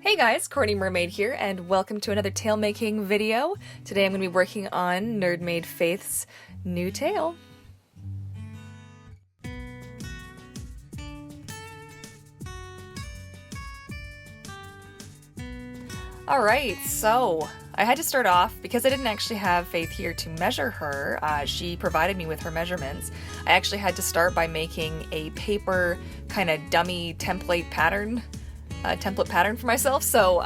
Hey guys, Courtney Mermaid here, and welcome to another tail making video. Today I'm going to be working on Nerdmaid Faith's new tail. Alright, so I had to start off, because I didn't actually have Faith here to measure her, she provided me with her measurements. I actually had to start by making a paper kind of dummy template pattern for myself, so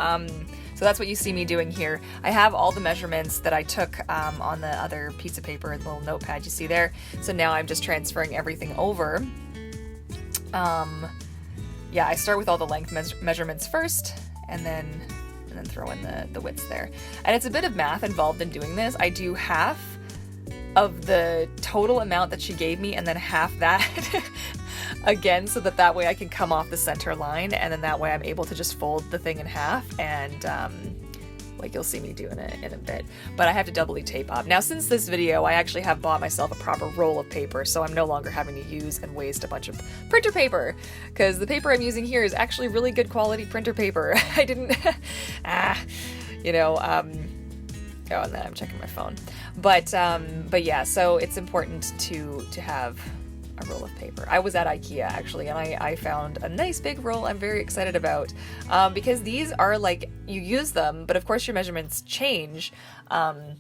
that's what you see me doing here. I have all the measurements that I took on the other piece of paper, the little notepad you see there, so now I'm just transferring everything over. Yeah, I start with all the length measurements first, and then throw in the widths there. And it's a bit of math involved in doing this. I do half of the total amount that she gave me and then half that again, so that way I can come off the center line, and then that way I'm able to just fold the thing in half, and like you'll see me doing it in a bit. But I have to doubly tape up. Now, since this video, I actually have bought myself a proper roll of paper, so I'm no longer having to use and waste a bunch of printer paper, because the paper I'm using here is actually really good quality printer paper. I didn't, oh, and then I'm checking my phone. But yeah, so it's important to have a roll of paper. I was at IKEA actually, and I found a nice big roll I'm very excited about, because these are like, you use them, but of course your measurements change, and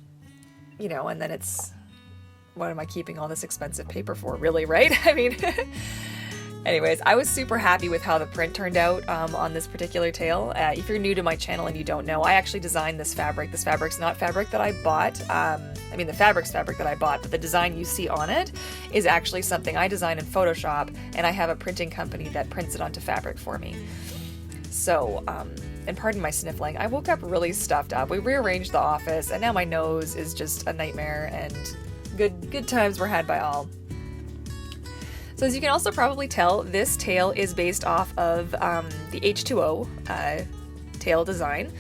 then it's, what am I keeping all this expensive paper for, really, right? I mean, anyways, I was super happy with how the print turned out on this particular tail. If you're new to my channel and you don't know, I actually designed this fabric. This fabric's not fabric that I bought. The fabric's fabric that I bought, but the design you see on it is actually something I designed in Photoshop, and I have a printing company that prints it onto fabric for me. So, and pardon my sniffling, I woke up really stuffed up. We rearranged the office, and now my nose is just a nightmare, and good times were had by all. So as you can also probably tell, this tail is based off of the H2O tail design.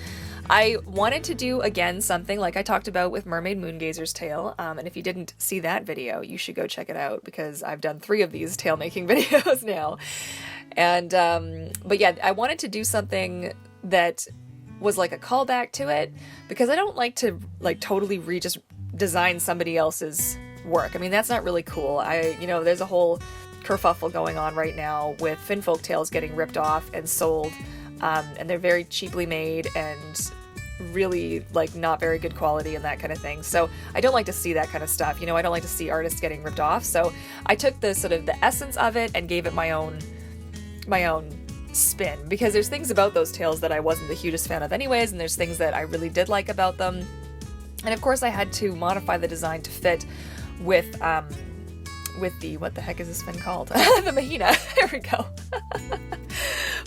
I wanted to do, again, something like I talked about with Mermaid Moongazer's tail, and if you didn't see that video, you should go check it out, because I've done 3 of these tail making videos now. And, but yeah, I wanted to do something that was like a callback to it, because I don't like to totally just design somebody else's work. I mean, that's not really cool. There's a whole kerfuffle going on right now with Finfolk tails getting ripped off and sold, and they're very cheaply made and really not very good quality and that kind of thing. So I don't like to see that kind of stuff. I don't like to see artists getting ripped off. So I took the sort of the essence of it and gave it my own spin, because there's things about those tails that I wasn't the hugest fan of anyways, and there's things that I really did like about them. And of course I had to modify the design to fit with the, what the heck is this fin called? The Mahina. There we go.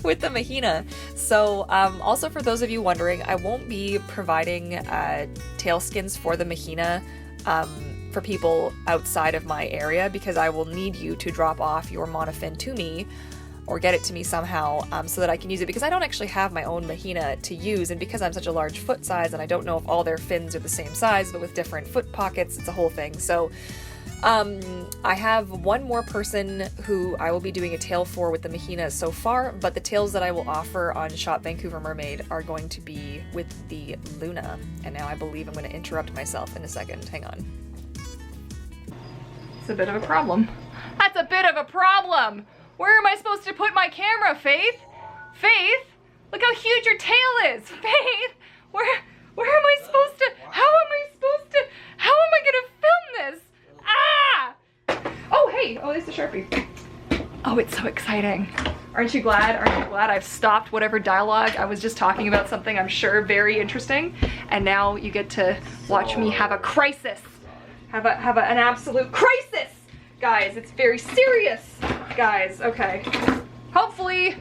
With the Mahina. So also, for those of you wondering, I won't be providing tail skins for the Mahina for people outside of my area, because I will need you to drop off your monofin to me, or get it to me somehow, so that I can use it, because I don't actually have my own Mahina to use, and because I'm such a large foot size, and I don't know if all their fins are the same size, but with different foot pockets, it's a whole thing. So I have one more person who I will be doing a tail for with the Mahina so far, but the tails that I will offer on Shop Vancouver Mermaid are going to be with the Luna. And now I believe I'm going to interrupt myself in a second. Hang on. It's a bit of a problem. That's a bit of a problem! Where am I supposed to put my camera, Faith? Faith? Look how huge your tail is! Faith! Where am I supposed to, how am I gonna film this? Ah! Oh, hey! Oh, there's the Sharpie. Oh, it's so exciting. Aren't you glad? Aren't you glad I've stopped whatever dialogue I was just talking about, something I'm sure very interesting, and now you get to watch me have a crisis. Have an absolute crisis! Guys, it's very serious, guys. Okay. Hopefully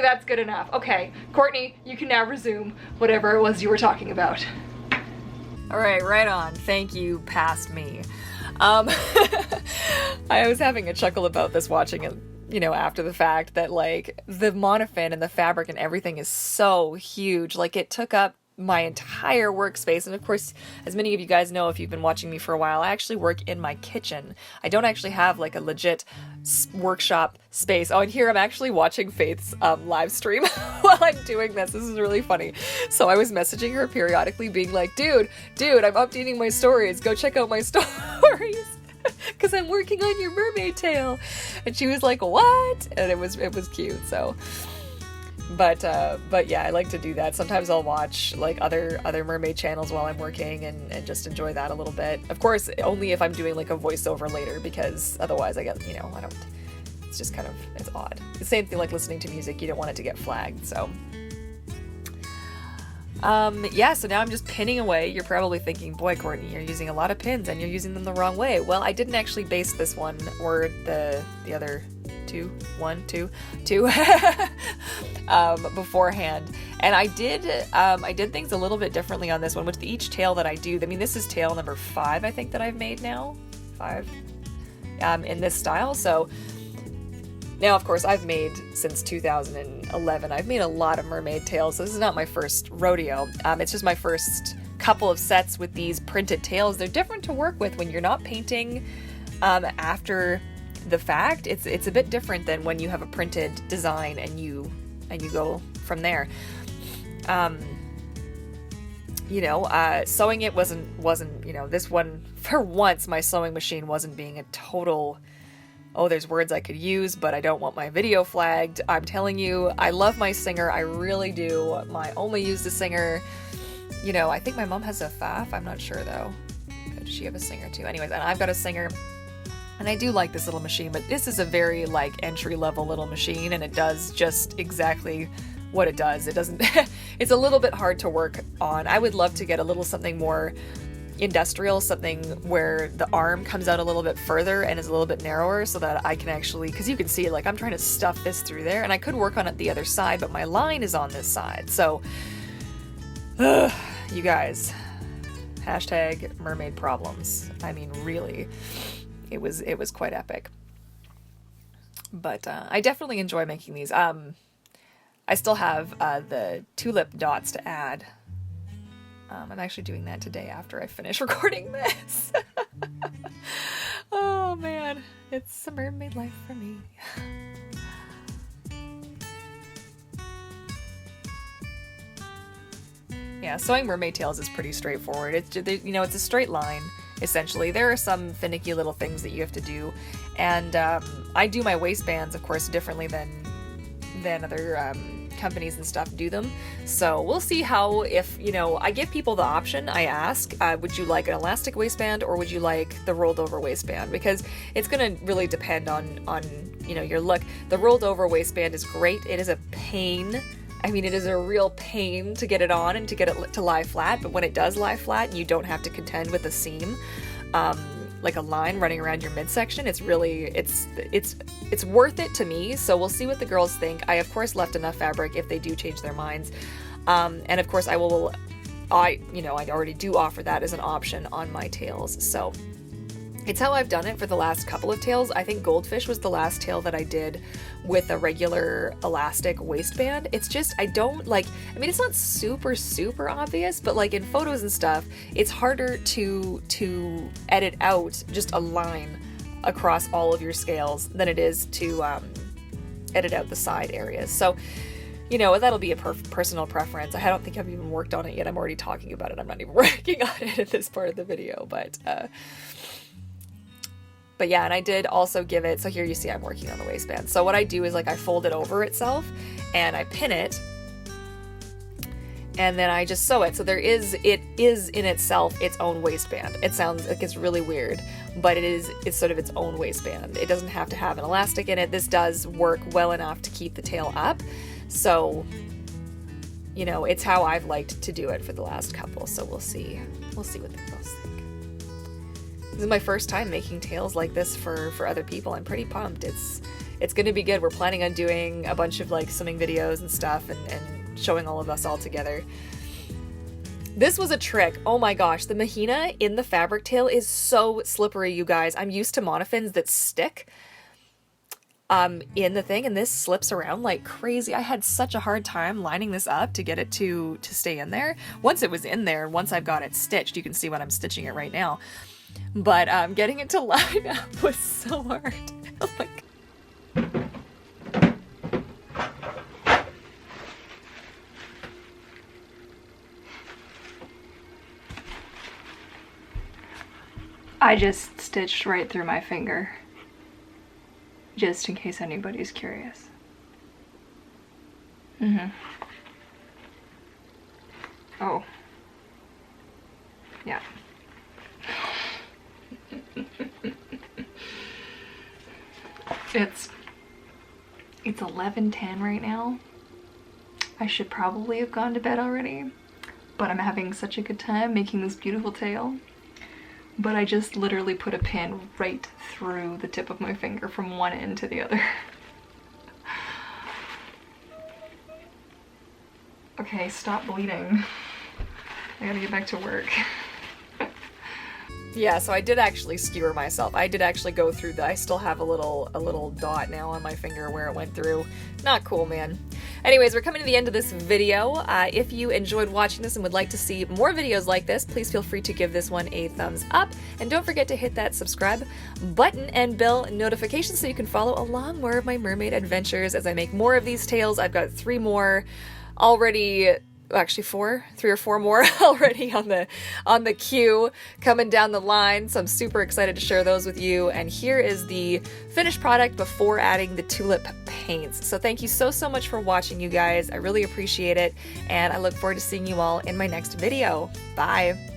that's good enough. Okay, Courtney, you can now resume whatever it was you were talking about. All right, right on. Thank you, past me. I was having a chuckle about this, watching it, after the fact, that the monofin and the fabric and everything is so huge. It took up my entire workspace. And of course, as many of you guys know, if you've been watching me for a while, I actually work in my kitchen. I don't actually have like a legit workshop space. Oh, and here I'm actually watching Faith's live stream while I'm doing this. This is really funny. So I was messaging her periodically being like, dude, I'm updating my stories. Go check out my stories. Because I'm working on your mermaid tail. And she was like, what? And it was cute. So but yeah, I like to do that. Sometimes I'll watch like other mermaid channels while I'm working and just enjoy that a little bit. Of course, only if I'm doing like a voiceover later, because otherwise I get, I don't, it's just kind of, it's odd. The same thing like listening to music, you don't want it to get flagged, so. Yeah, so now I'm just pinning away. You're probably thinking, boy, Courtney, you're using a lot of pins and you're using them the wrong way. Well, I didn't actually base this one or the other two beforehand, and I did things a little bit differently on this one. With each tail that I do, I mean, this is tail number 5 I think that I've made now, 5 in this style. So now, of course, I've made since 2011. I've made a lot of mermaid tails. So this is not my first rodeo. It's just my first couple of sets with these printed tails. They're different to work with when you're not painting after the fact. It's a bit different than when you have a printed design and you go from there. Sewing it wasn't this one, for once my sewing machine wasn't being a total, there's words I could use, but I don't want my video flagged. I'm telling you, I love my Singer. I really do. My Oma used a Singer. I think my mom has a Pfaff. I'm not sure though. Does she have a Singer too? Anyways, and I've got a Singer. And I do like this little machine, but this is a very like entry-level little machine, and it does just exactly what it does. It doesn't, it's a little bit hard to work on. I would love to get a little something more industrial, something where the arm comes out a little bit further and is a little bit narrower so that I can actually, because you can see like I'm trying to stuff this through there, and I could work on it the other side, but my line is on this side. So, you guys, hashtag mermaid problems. I mean, really. It was quite epic. But I definitely enjoy making these. I still have the tulip dots to add. I'm actually doing that today after I finish recording this. Oh man, it's a mermaid life for me. Yeah, sewing mermaid tails is pretty straightforward. It's it's a straight line. Essentially, there are some finicky little things that you have to do, and I do my waistbands, of course, differently than other companies and stuff do them. So we'll see how, if I give people the option. I ask, would you like an elastic waistband or would you like the rolled over waistband? Because it's gonna really depend on your look. The rolled over waistband is great. It is a pain. I mean, it is a real pain to get it on and to get it to lie flat, but when it does lie flat, you don't have to contend with a seam, like a line running around your midsection. It's really, it's worth it to me, so we'll see what the girls think. I, of course, left enough fabric if they do change their minds, and of course, I already do offer that as an option on my tails, so it's how I've done it for the last couple of tails. I think Goldfish was the last tail that I did with a regular elastic waistband. It's just, I don't like, I mean, it's not super, super obvious, but like in photos and stuff, it's harder to edit out just a line across all of your scales than it is to edit out the side areas. So, that'll be a personal preference. I don't think I've even worked on it yet. I'm already talking about it. I'm not even working on it at this part of the video, But yeah, and I did also give it, so here you see I'm working on the waistband. So what I do is like I fold it over itself and I pin it and then I just sew it. So it is in itself its own waistband. It sounds like it's really weird, but it's sort of its own waistband. It doesn't have to have an elastic in it. This does work well enough to keep the tail up. So, it's how I've liked to do it for the last couple. So we'll see what the girls think. This is my first time making tails like this for other people. I'm pretty pumped. It's going to be good. We're planning on doing a bunch of like swimming videos and stuff and showing all of us all together. This was a trick. Oh my gosh. The Mahina in the fabric tail is so slippery, you guys. I'm used to monofins that stick. in the thing, and this slips around like crazy. I had such a hard time lining this up to get it to stay in there. Once it was in there, once I've got it stitched, you can see when I'm stitching it right now. But getting it to line up was so hard. Oh my God. I just stitched right through my finger, just in case anybody's curious. Oh. Yeah. It's 11:10 right now. I should probably have gone to bed already, but I'm having such a good time making this beautiful tail. But I just literally put a pin right through the tip of my finger from one end to the other. Okay, stop bleeding. I gotta get back to work. Yeah, so I did actually skewer myself. I did actually go through I still have a little dot now on my finger where it went through. Not cool, man. Anyways, we're coming to the end of this video. If you enjoyed watching this and would like to see more videos like this, please feel free to give this one a thumbs up. And don't forget to hit that subscribe button and bell notification so you can follow along more of my mermaid adventures as I make more of these tales. I've got 3 more already. Actually 3 or 4 more already on the queue coming down the line, so I'm super excited to share those with you. And here is the finished product before adding the tulip paints. So thank you so much for watching, you guys. I really appreciate it, and I look forward to seeing you all in my next video. Bye.